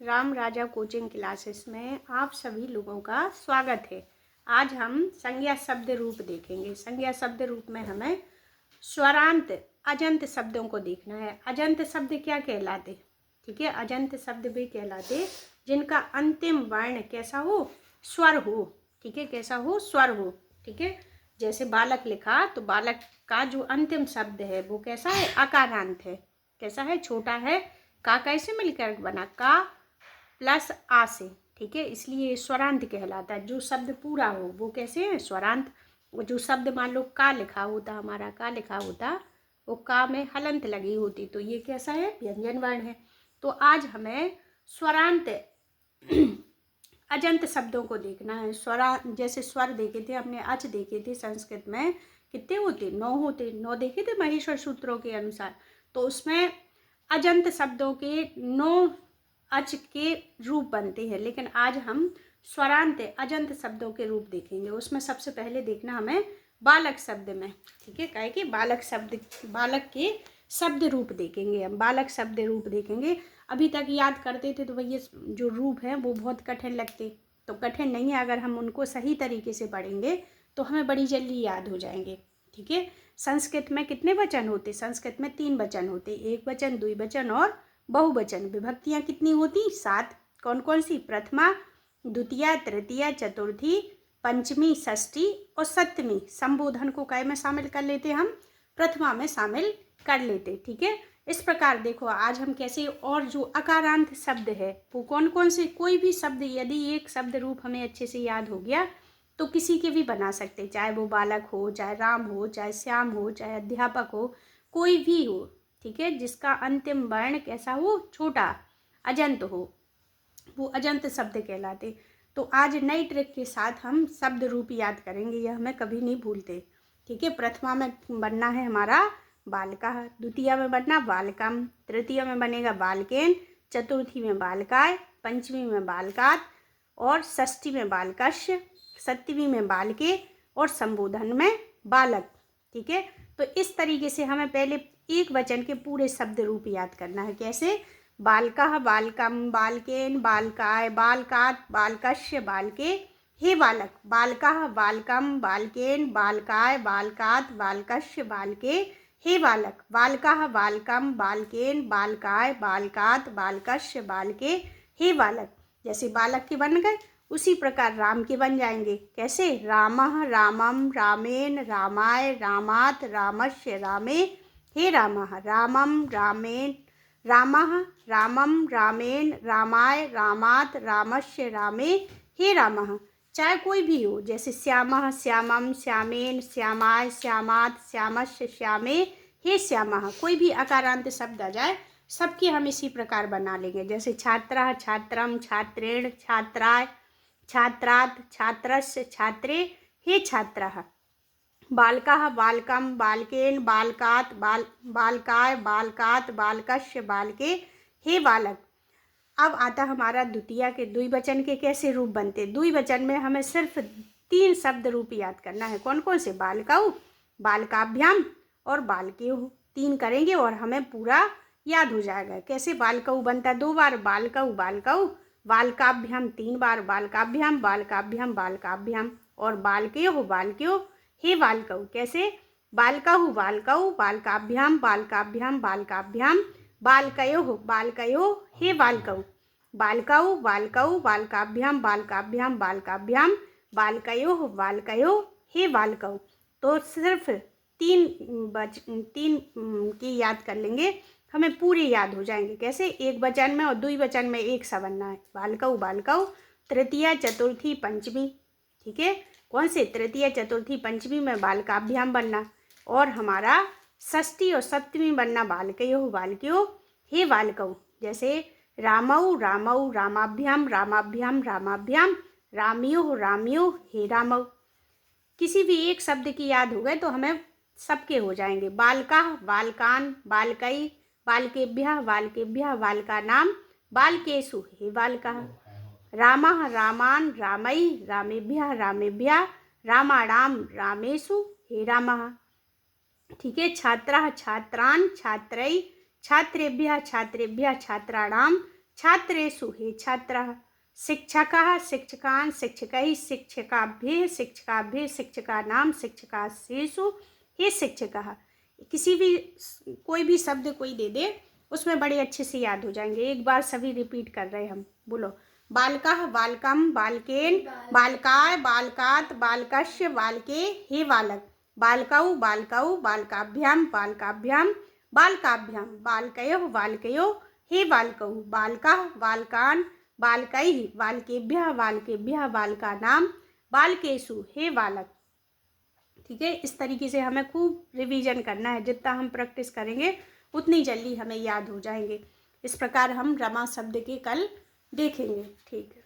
राम राजा coaching classes में आप सभी लोगों का स्वागत है। आज हम संज्ञा शब्द रूप देखेंगे। संज्ञा शब्द रूप में हमें स्वरांत अजंत शब्दों को देखना है। अजंत शब्द क्या कहलाते? ठीक है, अजंत शब्द भी कहलाते जिनका अंतिम वर्ण कैसा हो? स्वर हो। ठीक है, कैसा हो? स्वर हो। ठीक है, जैसे बालक लिखा तो बालक का जो अंतिम शब्द है वो कैसा है? अकारांत है। कैसा है? छोटा है। का कैसे मिलकर बना? का प्लस आ से। ठीक है, इसलिए स्वरांत कहलाता है। जो शब्द पूरा हो वो कैसे है? स्वरांत। वो जो शब्द मान लो का लिखा होता, हमारा का लिखा होता, वो का में हलंत लगी होती तो ये कैसा है? व्यंजन वर्ण है। तो आज हमें स्वरांत अजंत शब्दों को देखना है। स्वरा जैसे स्वर देखे थे हमने, अच देखे थे। संस्कृत में कितने होते? 9 होते। 9 देखे थे महेश्वर सूत्रों के अनुसार। तो उसमें अजंत शब्दों के 9 अच के रूप बनते हैं, लेकिन आज हम स्वरांत अजंत शब्दों के रूप देखेंगे। उसमें सबसे पहले देखना हमें बालक शब्द में। ठीक है, काहे कि बालक शब्द, बालक के शब्द रूप देखेंगे हम। बालक शब्द रूप देखेंगे। अभी तक याद करते थे तो भैया जो रूप है वो बहुत कठिन लगते, तो कठिन नहीं है। अगर हम उनको सही तरीके से पढ़ेंगे तो हमें बड़ी जल्दी याद हो जाएंगे। ठीक है, संस्कृत में कितने वचन होते? संस्कृत में 3 वचन होते, एक वचन, द्विवचन और बहुवचन। विभक्तियां कितनी होती? 7। कौन कौन सी? प्रथमा, द्वितीया, तृतीया, चतुर्थी, पंचमी, षष्ठी और सप्तमी। संबोधन को काय में शामिल कर लेते? हम प्रथमा में शामिल कर लेते। ठीक है, इस प्रकार देखो आज हम कैसे, और जो अकारांत शब्द है वो कौन कौन से? कोई भी शब्द, यदि एक शब्द रूप हमें अच्छे से याद हो गया तो किसी के भी बना सकते, चाहे वो बालक हो, चाहे राम हो, चाहे श्याम हो, चाहे अध्यापक हो, कोई भी हो। ठीक है, जिसका अंतिम वर्ण कैसा हो? छोटा, अजंत हो, वो अजंत शब्द कहलाते। तो आज नई ट्रिक के साथ हम शब्द रूप याद करेंगे, यह हमें कभी नहीं भूलते। ठीक है, प्रथमा में बनना है हमारा बालका, द्वितीय में बनना बालकम, तृतीय में बनेगा बालकेन, चतुर्थी में बालकाय, पंचमी में बालकात और षष्ठी में बालकस्य, सप्तमी में बालके और संबोधन में बालक। ठीक है, तो इस तरीके से हमें पहले एक वचन के पूरे शब्द रूप याद करना है। कैसे? बालकः, बालकम, बालकेन, बालकाय, बालकात, बालकस्य, बालके। हे बालक, बालकः, बालकम, बालकेन, बालकाय, बालकात, बालकस्य, बालके। हे बालक, बालकः, बालकम, बालकेन, बालकाय, बालकात, बालकस्य, बालके। हे बालक। जैसे बालक के बन गए उसी प्रकार राम के बन जाएंगे। कैसे? रामः, रामम, रामेन, रामाय, रामात, रामस्य, रामे। हे रामः, रामम, रामेन, रामः, रामम, रामेन, रामाय, रामात, रामस्य, रामे। हे रामः। चाहे कोई भी हो, जैसे श्यामः, श्यामम, श्यामेन, श्यामाय, श्यामात, श्यामस्य, श्यामे। हे श्यामः। कोई भी अकारांत शब्द आ जाए सबके हम इसी प्रकार बना लेंगे। जैसे छात्रः, छात्रम, छात्रेण, छात्राय, छात्रात्, छात्रस्य, छात्रे। हे छात्रः। बालकः, बालकम, बालकेन, बालकात, बालकाय, बालकात, बालकस्य, बालके। हे बालक। अब आता हमारा द्वितीय के द्विवचन के कैसे रूप बनते? द्विवचन में हमें सिर्फ 3 शब्द रूप याद करना है। कौन कौन से? बालकौ, बालकाभ्याम और बालकेहु। 3 करेंगे और हमें पूरा याद हो जाएगा। कैसे? बालकौ बनता 2 बार, बालकौ, बालकौ, बालकाभ्याम 3 बार, बालकाभ्याम, बालकाभ्याम, बालकाभ्याम और बालकेहु, बालकेहु। हे बालकौ। कैसे? बालकौ, बालकौ, बालकाभ्याम, बालकाभ्याम, बालकाभ्याम, बालकयोः, बालकयोः। हे बालकौ। बालकौ, बालकौ, बालकाभ्याम, बालकाभ्याम, बालकाभ्याम, बालकयोः, बालकयोः। हे बालकौ। तो सिर्फ 3 की याद कर लेंगे, हमें पूरे याद हो जाएंगे। कैसे? एक वचन में और द्विवचन में एक सा बनना है। बालकौ, बालकौ, तृतीया, चतुर्थी, पंचमी। ठीक है, कौन से? तृतीया, चतुर्थी, पंचमी में बालकाभ्याम बनना और हमारा षष्ठी और सप्तमी बनना बालकयोः, बालकयोः। हे बालकौ। जैसे रामौ, रामौ, रामाभ्याम, रामाभ्याम, रामाभ्याम, रामयोः, रामयोः। हे रामौ। किसी भी एक शब्द की याद हो गए तो हमें सबके हो जाएंगे। बालकाः, बालकान, बालकै, बालकेभ्यः, बालकेभ्यः, बालकानां, बालकेषु। हे बालकाः। रामः, रामान्, रामै, रामेभ्यः, रामेभ्यः, रामाणां, रामेषु। हे रामः। ठीक है, छात्रः, छात्रान्, छात्रै, छात्रेभ्यः, छात्रेभ्यः, छात्राणां, छात्रेषु हे छात्राः, शिक्षकाः शिक्षकान् शिक्षकैः शिक्षकाभ्यः शिक्षकाभ्यः शिक्षकानां शिक्षकास्येषु हे शिक्षकाः। किसी भी कोई भी शब्द कोई दे दे उसमें बड़े अच्छे से याद हो जाएंगे। एक बार सभी रिपीट कर रहे हैं हम, बोलो। बालकः बालकम बालकेन बालकाय बालकात् बालकस्य बालके हे बालक। बालकौ बालकौ बालकाभ्यां बालकाभ्यां बालकाभ्यां बालकयोः बालकयोः हे बालकौ। बालकाः बालकान् बालकैः बालकेभ्यः बालकेभ्यः बालकानां बालकेषु हे बालक। ठीक है, इस तरीके से हमें खूब रिवीजन करना है। जितना हम प्रैक्टिस करेंगे उतनी जल्दी हमें याद हो जाएंगे। इस प्रकार हम रमा शब्द के कल देखेंगे। ठीक है।